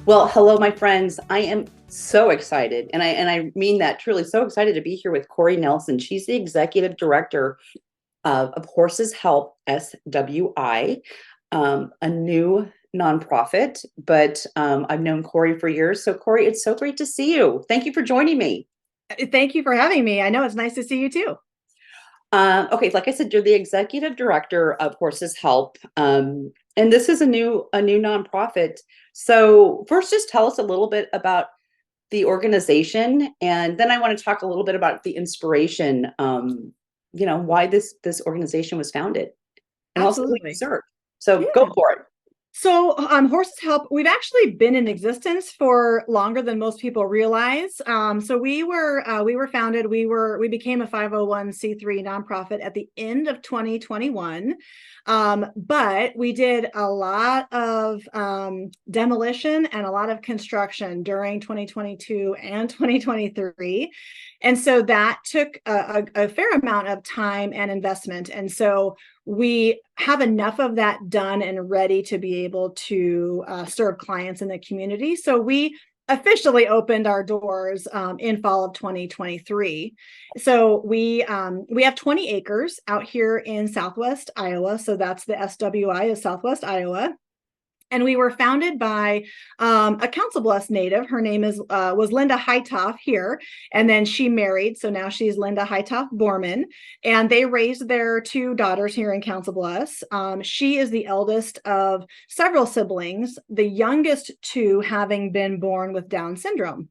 Well, hello, my friends. I am so excited, and I mean that truly. So excited to be here with Corey Nelson. She's the executive director of Horses Help SWI, a new nonprofit. But I've known Corey for years. So, Corey, it's so great to see you. Thank you for joining me. Thank you for having me. I know it's nice to see you too. Okay, like I said, you're the executive director of Horses Help, and this is a new nonprofit. So first, just tell us a little bit about the organization, and then I want to talk a little bit about the inspiration. Why this organization was founded, and also who you Absolutely. serve. So Yeah. go for it. So, Horses Help, we've actually been in existence for longer than most people realize. So we were founded, we became a 501(c)(3) nonprofit at the end of 2021. But we did a lot of demolition and a lot of construction during 2022 and 2023. And so that took a fair amount of time and investment. And so we have enough of that done and ready to be able to serve clients in the community. So we officially opened our doors in fall of 2023. So we have 20 acres out here in Southwest Iowa. So that's the SWI of Southwest Iowa. And we were founded by a Council Bluffs native. Her name was Linda Hightoff here, and then she married, so now she's Linda Hightoff Borman. And they raised their two daughters here in Council Bluffs. She is the eldest of several siblings, the youngest two having been born with Down syndrome.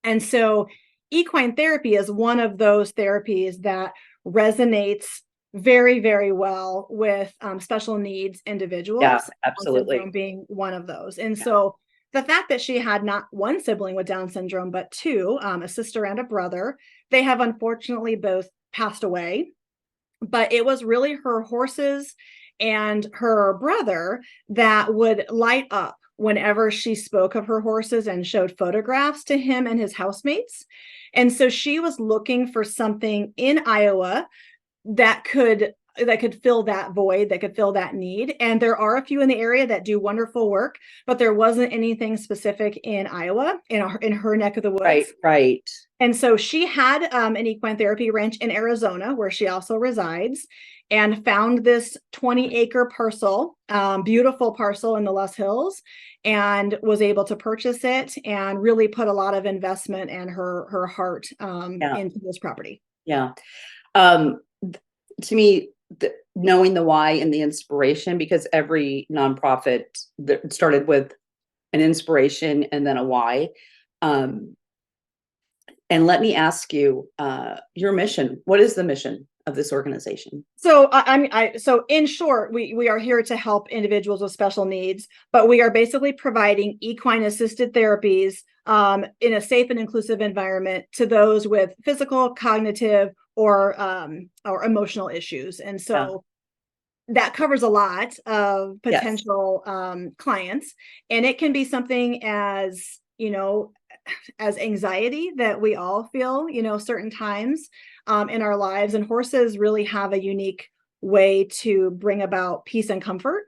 And so, equine therapy is one of those therapies that resonates very, very well with special needs Yeah, individuals, Down absolutely. syndrome being one of those. And Yeah. so the fact that she had not one sibling with Down syndrome, but two, a sister and a brother, they have unfortunately both passed away. But it was really her horses and her brother that would light up whenever she spoke of her horses and showed photographs to him and his housemates. And so she was looking for something in Iowa that could fill that void, that could fill that need. And there are a few in the area that do wonderful work, but there wasn't anything specific in Iowa, in her neck of the Right, woods. right. And so she had an equine therapy ranch in Arizona, where she also resides, and found this 20-acre parcel, beautiful parcel in the Les Hills, and was able to purchase it and really put a lot of investment and her heart Yeah, into this property. yeah. Um, to me, knowing the why and the inspiration, because every nonprofit that started with an inspiration and then a why. Um, and let me ask you, your mission. What is the mission of this organization? So so in short, we are here to help individuals with special needs, but we are basically providing equine assisted therapies in a safe and inclusive environment to those with physical, cognitive, or emotional issues. And Yeah. so that covers a lot of Yes. potential clients, and it can be something as anxiety that we all feel, certain times in our lives. And horses really have a unique way to bring about peace and comfort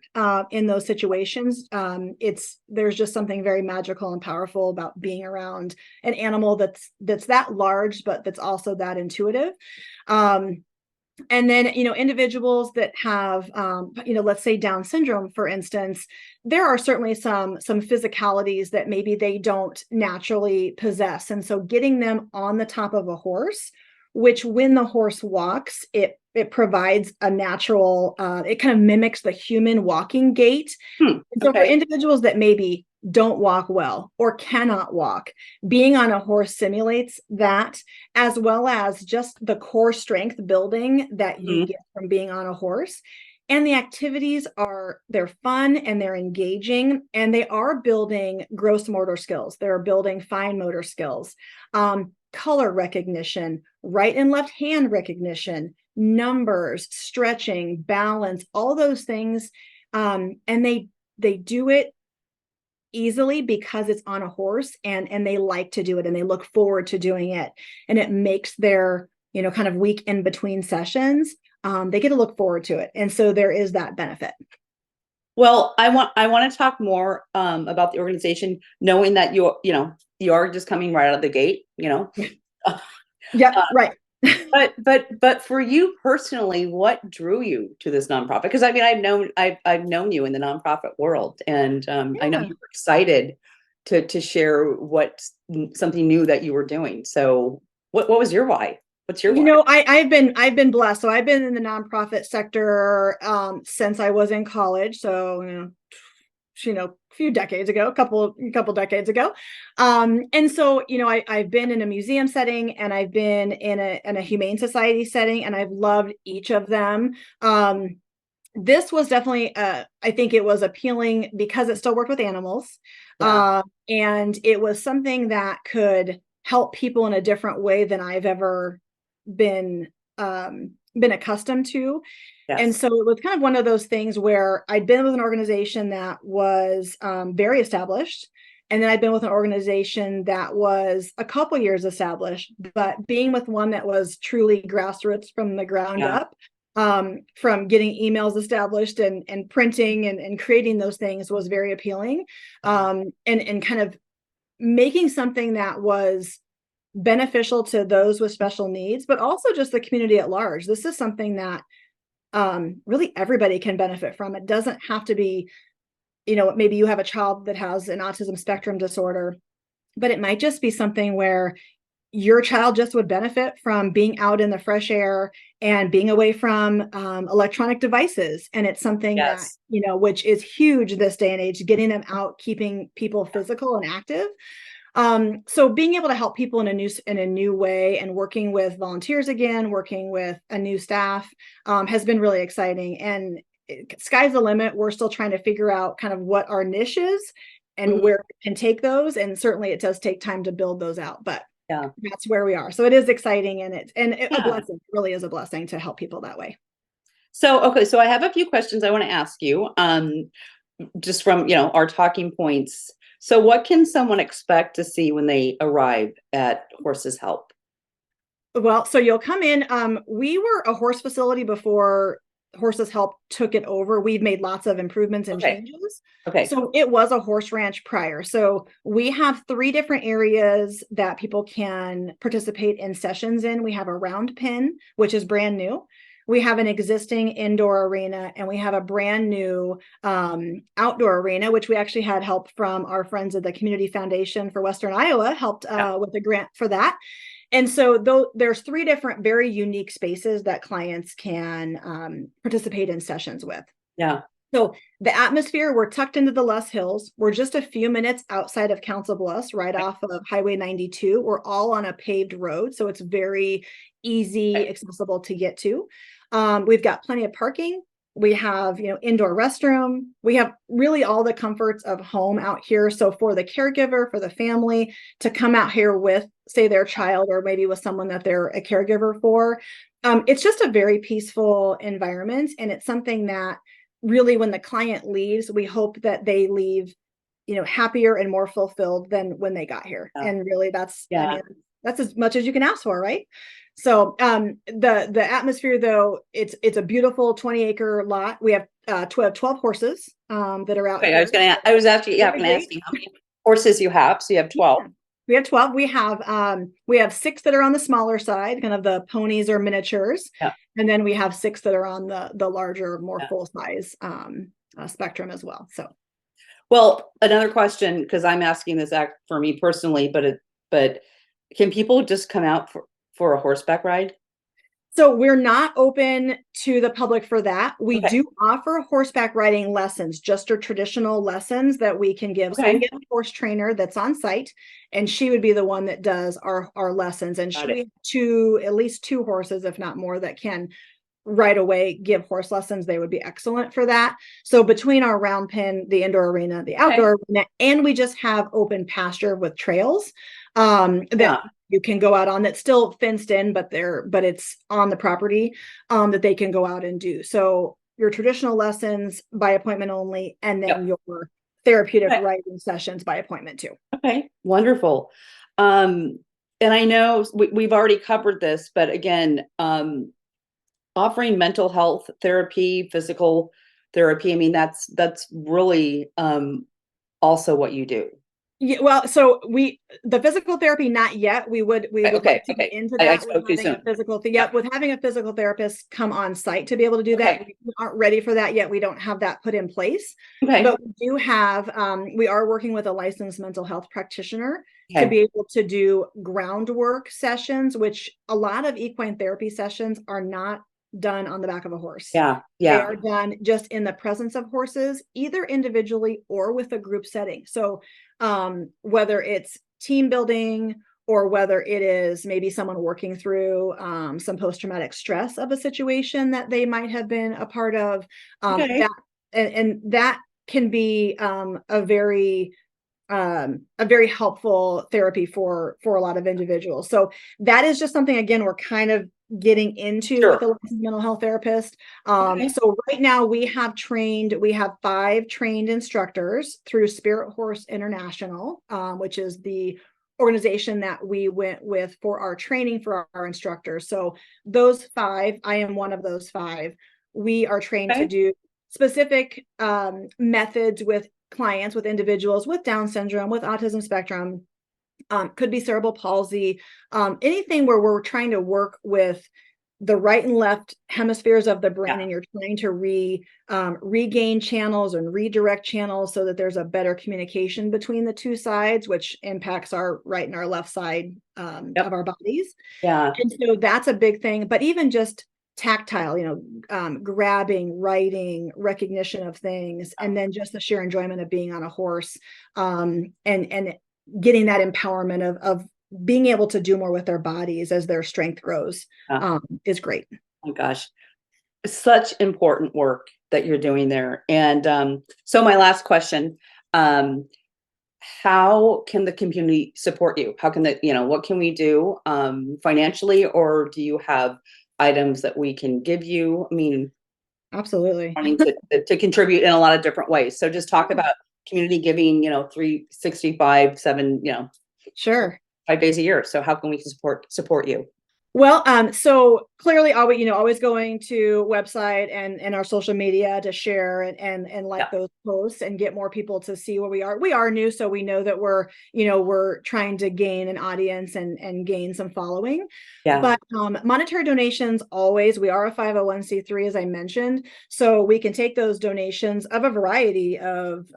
in those situations. There's just something very magical and powerful about being around an animal that's that large, but that's also that intuitive. And then, individuals that have, let's say Down syndrome, for instance, there are certainly some physicalities that maybe they don't naturally possess. And so getting them on the top of a horse, which when the horse walks, it provides a natural, it kind of mimics the human walking gait. And so for Okay. individuals that maybe don't walk well or cannot walk, being on a horse simulates that, as well as just the core strength building that you Mhm. get from being on a horse. And the activities they're fun and they're engaging, and they are building gross motor skills. They're building fine motor skills, color recognition, right and left hand recognition, numbers, stretching, balance, all those things. And they do it easily because it's on a horse, and they like to do it and they look forward to doing it. And it makes their, kind of week in between sessions, they get to look forward to it. And so there is that benefit. Well, I want to talk more about the organization, knowing that you are just coming right out of the gate. Yep, right. But for you personally, what drew you to this nonprofit? Because I mean, I've known you in the nonprofit world, and I know Yeah. you were excited to share something new that you were doing. So what was your why? What's your why? I've been blessed. So I've been in the nonprofit sector since I was in college. So a few decades ago, a couple decades ago. And so, I've been in a museum setting, and I've been in a humane society setting, and I've loved each of them. This was definitely, I think it was appealing because it still worked with animals. Yeah. And it was something that could help people in a different way than I've ever been accustomed to. And Yes. so it was kind of one of those things where I'd been with an organization that was very established. And then I'd been with an organization that was a couple years established, but being with one that was truly grassroots from the ground Yeah. up, from getting emails established and printing and creating those things was very appealing. And kind of making something that was beneficial to those with special needs, but also just the community at large. This is something that really everybody can benefit from. It doesn't have to be, maybe you have a child that has an autism spectrum disorder, but it might just be something where your child just would benefit from being out in the fresh air and being away from electronic devices. And it's something that, Yes. which is huge this day and age, getting them out, keeping people physical and active. So being able to help people in a new way, and working with volunteers again, working with a new staff, has been really exciting. And sky's the limit. We're still trying to figure out kind of what our niche is and Mhm. where we can take those. And certainly it does take time to build those out, but Yeah. that's where we are. So it is exciting, and a Yeah. blessing. It really is a blessing to help people that way. So, okay, so I have a few questions I want to ask you, just from, our talking points. So what can someone expect to see when they arrive at Horses Help? Well, so you'll come in. We were a horse facility before Horses Help took it over. We've made lots of improvements and Okay. changes. Okay. So it was a horse ranch prior. So we have 3 different areas that people can participate in sessions in. We have a round pen, which is brand new. We have an existing indoor arena, and we have a brand new outdoor arena, which we actually had help from our friends at the Community Foundation for Western Iowa, helped Yeah. with a grant for that. And so though there's 3 different very unique spaces that clients can participate in sessions with. Yeah. So the atmosphere, we're tucked into the Les Hills. We're just a few minutes outside of Council Bluffs, right Okay. off of Highway 92. We're all on a paved road, so it's very easy, Okay. accessible to get to. We've got plenty of parking. We have, indoor restroom. We have really all the comforts of home out here. So for the caregiver, for the family to come out here with, say, their child, or maybe with someone that they're a caregiver for, it's just a very peaceful environment. And it's something that really, when the client leaves, we hope that they leave, happier and more fulfilled than when they got here. Yeah. And really, I Yeah. mean, that's as much as you can ask for, right? So the atmosphere, though, it's a beautiful 20-acre lot. We have 12 horses that are out Okay. here. I was actually, yeah, Very going to ask great. you how many horses you have. So you have 12. Yeah. We have 12. We have 6 that are on the smaller side, kind of the ponies or miniatures. Yeah. And then we have 6 that are on the larger, more Yeah. full size spectrum as well. So Well, another question, because I'm asking this act for me personally, but can people just come out for a horseback ride? So we're not open to the public for that. We Okay. do offer horseback riding lessons, just our traditional lessons that we can give. So we Okay. get a horse trainer that's on site, and she would be the one that does our lessons. And Got we it. have at least 2 horses, if not more, that can right away give horse lessons. They would be excellent for that. So between our round pen, the indoor arena, the Okay. outdoor arena, and we just have open pasture with trails that Yeah. you can go out on, that's still fenced in, but it's on the property that they can go out and do. So your traditional lessons by appointment only, and then Yep. your therapeutic Okay. riding sessions by appointment too. Okay, wonderful. And I know we've already covered this, but again, offering mental health therapy, physical therapy, I mean, that's really also what you do. Yeah, well, so the physical therapy, not yet. We Okay, would okay, like to get okay. into I that with spoke too having a soon. physical Yeah. yep, with having a physical therapist come on site to be able to do that. Okay. We aren't ready for that yet. We don't have that put in place, Okay. but we do have, we are working with a licensed mental health practitioner to Okay. be able to do groundwork sessions, which a lot of equine therapy sessions are not done on the back of a horse. Yeah. They Yeah. are done just in the presence of horses, either individually or with a group setting. So whether it's team building or whether it is maybe someone working through some post-traumatic stress of a situation that they might have been a part of, Okay. that and that can be a very helpful therapy for a lot of individuals. So that is just something, again, we're kind of getting into with a Sure. licensed mental health therapist. Okay. So right now we have 5 trained instructors through Spirit Horse International, which is the organization that we went with for our training for our instructors. So those 5, I am one of those 5. We are trained to Okay. do specific methods with clients, with individuals with Down syndrome, with autism spectrum, could be cerebral palsy, anything where we're trying to work with the right and left hemispheres of the brain, Yeah. and you're trying to regain channels and redirect channels so that there's a better communication between the two sides, which impacts our right and our left side of Yep. our bodies. Yeah. And so that's a big thing. But even just tactile, grabbing, writing, recognition of things, and then just the sheer enjoyment of being on a horse, and getting that empowerment of being able to do more with their bodies as their strength grows, Yeah. is great. Oh my gosh. Such important work that you're doing there. And so my last question, um, how can the community support you? How can what can we do financially, or do you have items that we can give you? I mean, Absolutely. wanting to contribute in a lot of different ways. So just talk about community giving, 365, 7, Sure. 5 days a year. So how can we support you? Well, so clearly always going to website and our social media to share and Yeah. like those posts and get more people to see where we are. We are new, so we know that we're trying to gain an audience and gain some following. Yeah. But monetary donations, always, we are a 501c3, as I mentioned, so we can take those donations of a variety of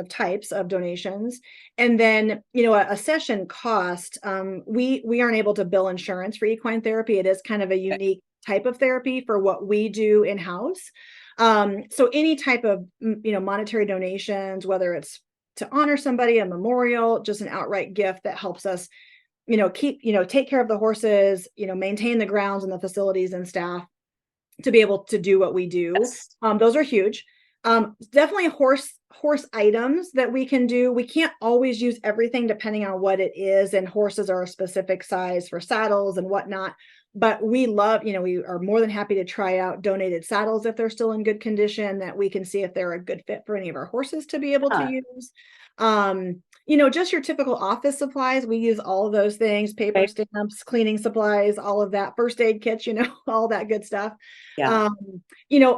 types of donations. And then, a session cost, we aren't able to bill insurance for equine therapy. It is kind of a Okay. unique type of therapy for what we do in-house. So any type of, monetary donations, whether it's to honor somebody, a memorial, just an outright gift that helps us, take care of the horses, maintain the grounds and the facilities and staff to be able to do what we do. Yes. Those are huge. Definitely horse items that we can do. We can't always use everything depending on what it is, and horses are a specific size for saddles and whatnot. But we love, we are more than happy to try out donated saddles if they're still in good condition, that we can see if they're a good fit for any of our horses to be able to Yeah. use. Just your typical office supplies. We use all of those things: paper, Okay. stamps, cleaning supplies, all of that, first aid kits, all that good stuff. Yeah.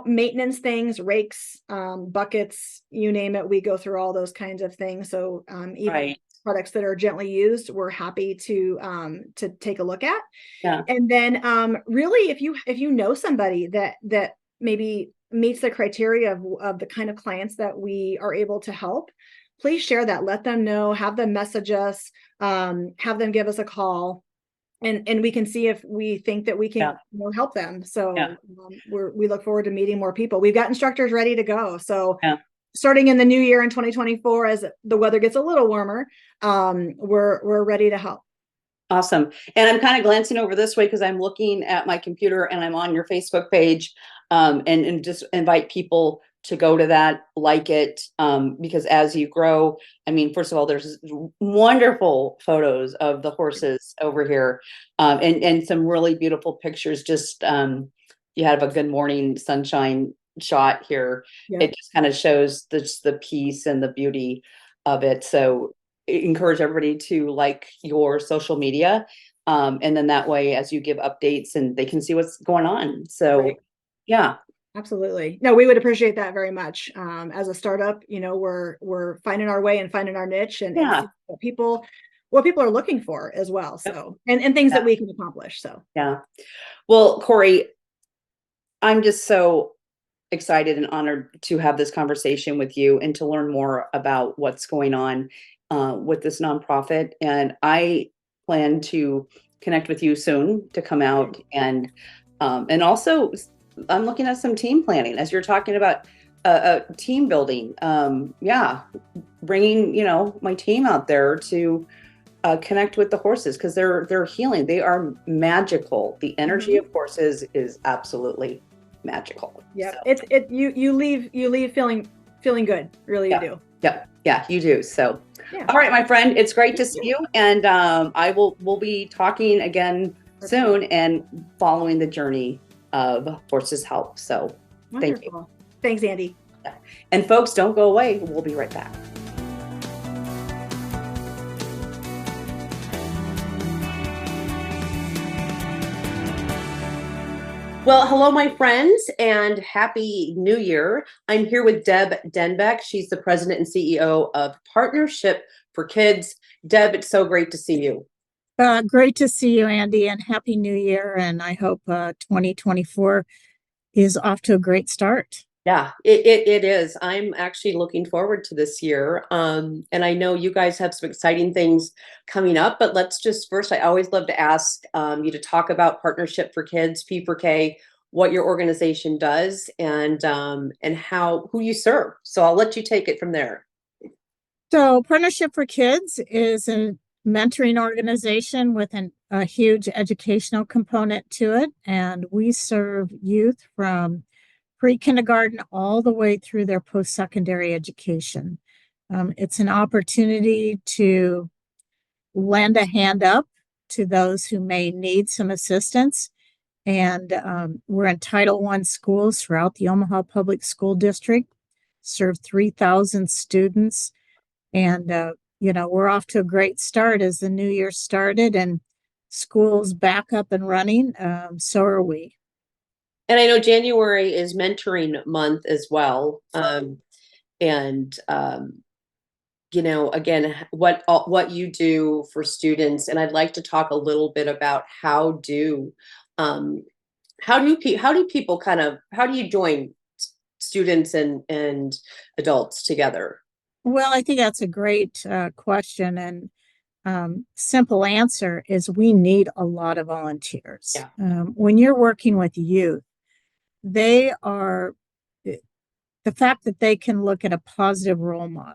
Maintenance things, rakes, buckets, you name it. We go through all those kinds of things. So even Right. products that are gently used, we're happy to take a look at. Yeah. And then really, if you know somebody that maybe meets the criteria of the kind of clients that we are able to help, please share that. Let them know, have them message us, have them give us a call, and we can see if we think that we Yeah. can help them. Yeah. So we look forward to meeting more people. We've got instructors ready to go. So Yeah. starting in the new year in 2024, as the weather gets a little warmer, we're ready to help. Awesome. And I'm kind of glancing over this way because I'm looking at my computer and I'm on your Facebook page, and just invite people to go to that, like it, because as you grow, I mean, first of all, there's wonderful photos of the horses over here, and some really beautiful pictures. Just you have a good morning sunshine shot here, Yeah. it just kind of shows the peace and the beauty of it. So encourage everybody to like your social media. And then that way, as you give updates and they can see what's going on. So Right. yeah, Absolutely. No, we would appreciate that very much. As a startup, we're finding our way and finding our niche and yeah, see what people are looking for as well. So and things yeah, that we can accomplish. So yeah. Well, Corey, I'm just so excited and honored to have this conversation with you and to learn more about what's going on with this nonprofit. And I plan to connect with you soon to come out and also I'm looking at some team planning as you're talking about team building. Yeah, bringing my team out there to connect with the horses because they're healing. They are magical. The energy mhm. of horses is absolutely magical. Yeah, So you leave feeling good. Really, you yeah, do. yeah, you do. So, Yeah. all right, my friend, it's great to Thank see you. you, and we'll be talking again Perfect. soon and following the journey of Horses Help. So, thank you. Wonderful. Thanks, Andy. Yeah. And folks, don't go away. We'll be right back. Well, hello, my friends, and happy new year. I'm here with Deb Denbeck. She's the president and CEO of Partnership for Kids. Deb, it's so great to see you. Great to see you, Andy, and Happy New Year. And I hope 2024 is off to a great start. Yeah, it is. I'm actually looking forward to this year. And I know you guys have some exciting things coming up, but let's just first, I always love to ask you to talk about Partnership for Kids, P4K, what your organization does and how who you serve. So I'll let you take it from there. So, Partnership for Kids is a mentoring organization with a huge educational component to it. And we serve youth from pre-kindergarten all the way through their post-secondary education. It's an opportunity to lend a hand up to those who may need some assistance. And we're in Title I schools throughout the Omaha Public School District, serve 3,000 students. And, we're off to a great start as the new year started and school's back up and running. So are we. And I know January is mentoring month as well. And again, what you do for students, and I'd like to talk a little bit about um, how do people how do you join students and adults together? Well, I think that's a great question. And simple answer is we need a lot of volunteers. Yeah, When you're working with youth, they are the fact that they can look at a positive role model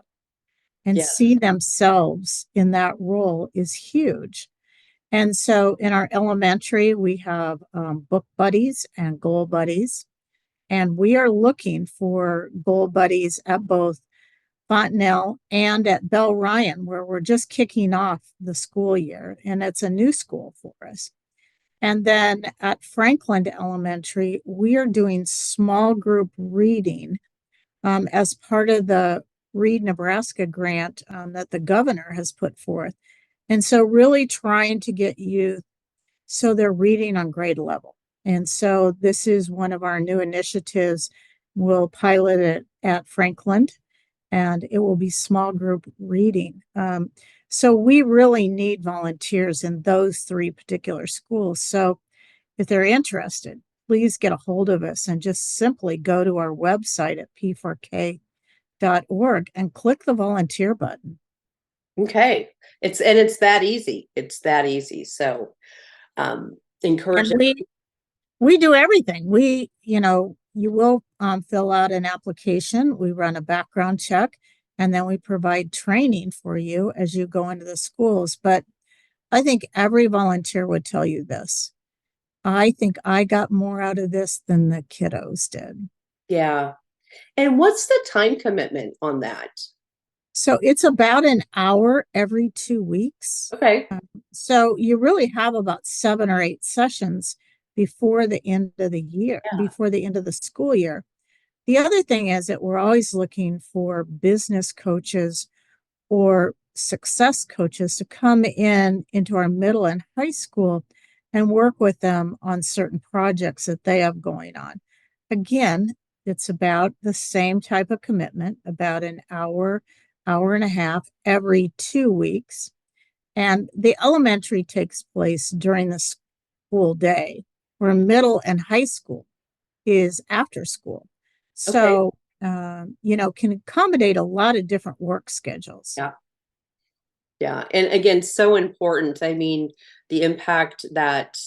and see yes, themselves in that role is huge. And so in our elementary, we have book buddies and goal buddies. And we are looking for goal buddies at both Fontenelle and at Bell Ryan, where we're just kicking off the school year. And it's a new school for us. And then at Franklin Elementary, we are doing small group reading as part of the Read Nebraska grant that the governor has put forth. And so, really trying to get youth so they're reading on grade level. And so, this is one of our new initiatives. We'll pilot it at Franklin, and it will be small group reading. So, we really need volunteers in those three particular schools. So, if they're interested, please get a hold of us and just simply go to our website at p4k.org and click the volunteer button. okay. It's that easy. It's that easy. So encourage. And we do everything. You will fill out an application. We run a background check, and then we provide training for you as you go into the schools. But I think every volunteer would tell you this. I think I got more out of this than the kiddos did. Yeah. And what's the time commitment on that? So it's about an hour every 2 weeks. Okay. So you really have about 7 or 8 sessions before the end of the year, Yeah. before the end of the school year. the other thing is that we're always looking for business coaches or success coaches to come into our middle and high school and work with them on certain projects that they have going on. Again, it's about the same type of commitment, about an hour, hour and a half every 2 weeks. And the elementary takes place during the school day, where middle and high school is after school. Okay. So, can accommodate a lot of different work schedules. Yeah. Yeah. And again, so important. I mean, the impact that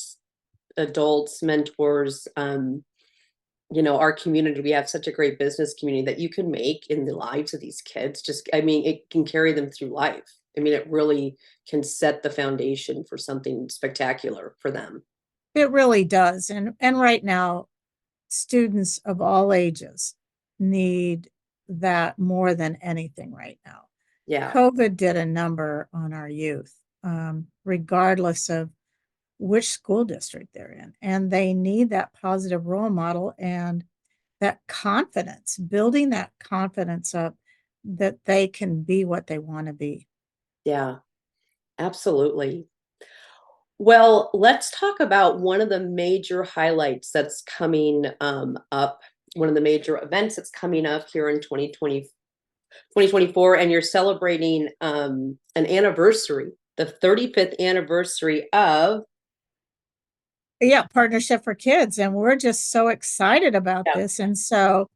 adults, mentors, our community, we have such a great business community that you can make in the lives of these kids. Just, I mean, it can carry them through life. I mean, it really can set the foundation for something spectacular for them. It really does. And right now, students of all ages need that more than anything right now. Yeah. COVID did a number on our youth, regardless of which school district they're in. And they need that positive role model and that confidence, building that confidence up that they can be what they want to be. Yeah, absolutely. Well, let's talk about one of the major highlights that's coming up, one of the major events that's coming up here in 2024, and you're celebrating an anniversary, the 35th anniversary of. Yeah, Partnership for Kids. And we're just so excited about Yeah. this. And so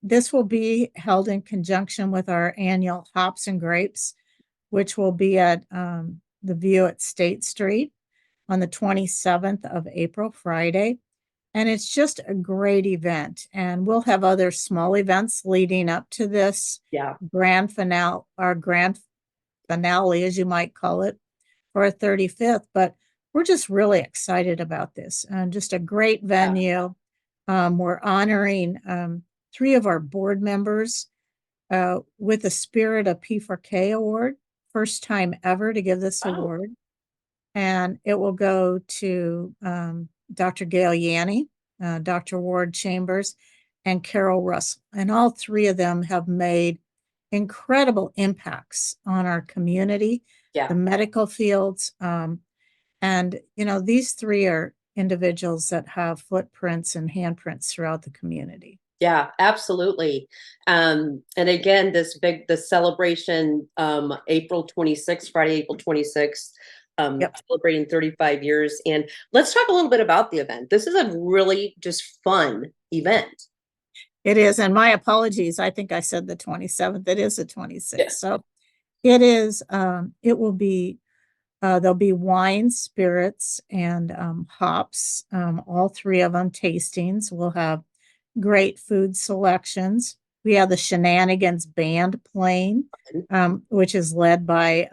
this will be held in conjunction with our annual Hops and Grapes, which will be at the View at State Street on the 27th of April, Friday. And it's just a great event. And we'll have other small events leading up to this Yeah. grand finale, our grand finale, as you might call it, for our 35th. But we're just really excited about this. Just a great venue. We're honoring 3 of our board members with the Spirit of P4K Award, first time ever to give this award. And it will go to Dr. Gail Yanni, Dr. Ward Chambers, and Carol Russell. And all 3 of them have made incredible impacts on our community, the medical fields. And, these 3 are individuals that have footprints and handprints throughout the community. Yeah, absolutely. And again, the celebration, April 26th, Friday, April 26th, celebrating 35 years. And let's talk a little bit about the event. This is a really just fun event. It is. And my apologies. I think I said the 27th. It is the 26th. Yeah. So it is, it will be, there'll be wine, spirits, and hops, all 3 of them tastings. We'll have great food selections. We have the Shenanigans Band playing, which is led by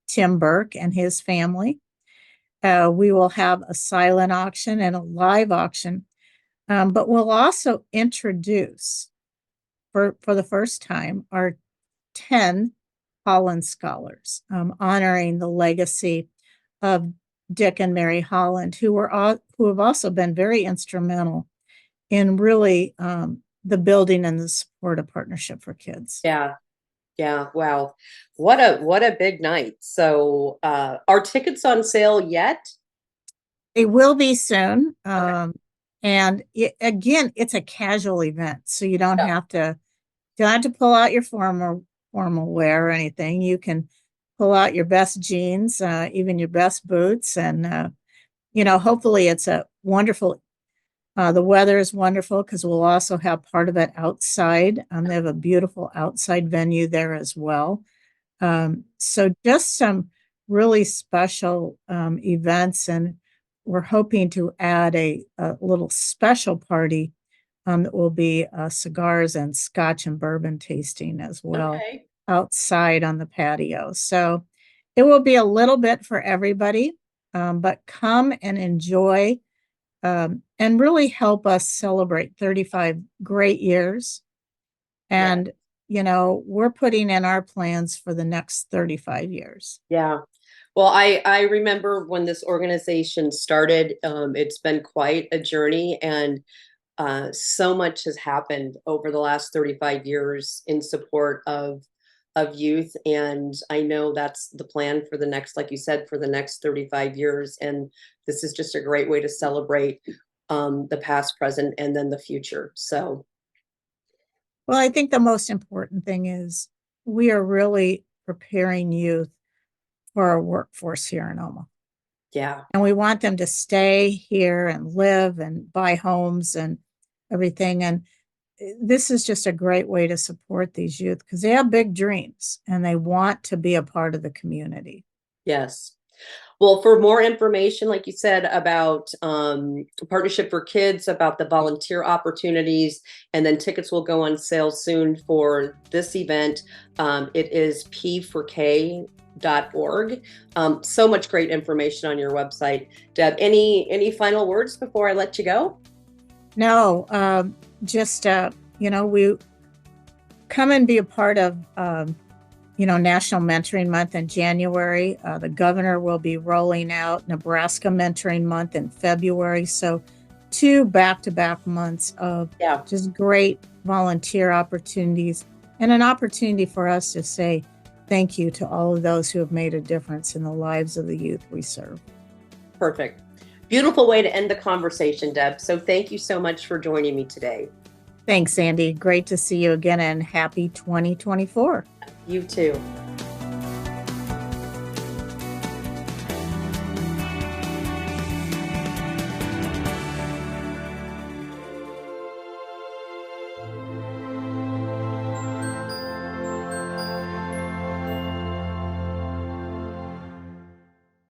Tim Burke and his family. We will have a silent auction and a live auction, but we'll also introduce, for the first time, our 10 Holland Scholars, honoring the legacy of Dick and Mary Holland, who have also been very instrumental in really the building and the support of Partnership for Kids. Yeah. Yeah. Wow. What a big night. So are tickets on sale yet? They will be soon. Okay. And again, it's a casual event. So you don't have to pull out your formal wear or anything. You can pull out your best jeans, even your best boots. And, hopefully it's a wonderful. The weather is wonderful because we'll also have part of it outside. They have a beautiful outside venue there as well. So just some really special events, and we're hoping to add a little special party that will be cigars and scotch and bourbon tasting as well outside on the patio. So it will be a little bit for everybody, but come and enjoy. And really help us celebrate 35 great years. And, we're putting in our plans for the next 35 years. Yeah. Well, I remember when this organization started, it's been quite a journey, and So much has happened over the last 35 years in support of youth. And I know that's the plan for the next, like you said, for the next 35 years. And this is just a great way to celebrate the past, present, and then the future. So Well, I think the most important thing is we are really preparing youth for our workforce here in Omaha. yeah, And we want them to stay here and live and buy homes and everything. And this is just a great way to support these youth because they have big dreams and they want to be a part of the community. yes. Well, for more information, like you said, about Partnership for Kids, about the volunteer opportunities, and then tickets will go on sale soon for this event. It is p4k.org. So much great information on your website. Deb, any final words before I let you go? No, just, we come and be a part of, National Mentoring Month in January. The governor will be rolling out Nebraska Mentoring Month in February. So 2 back-to-back months of just great volunteer opportunities and an opportunity for us to say thank you to all of those who have made a difference in the lives of the youth we serve. Perfect. Beautiful way to end the conversation, Deb. So thank you so much for joining me today. Thanks, Andy. Great to see you again and happy 2024. You too.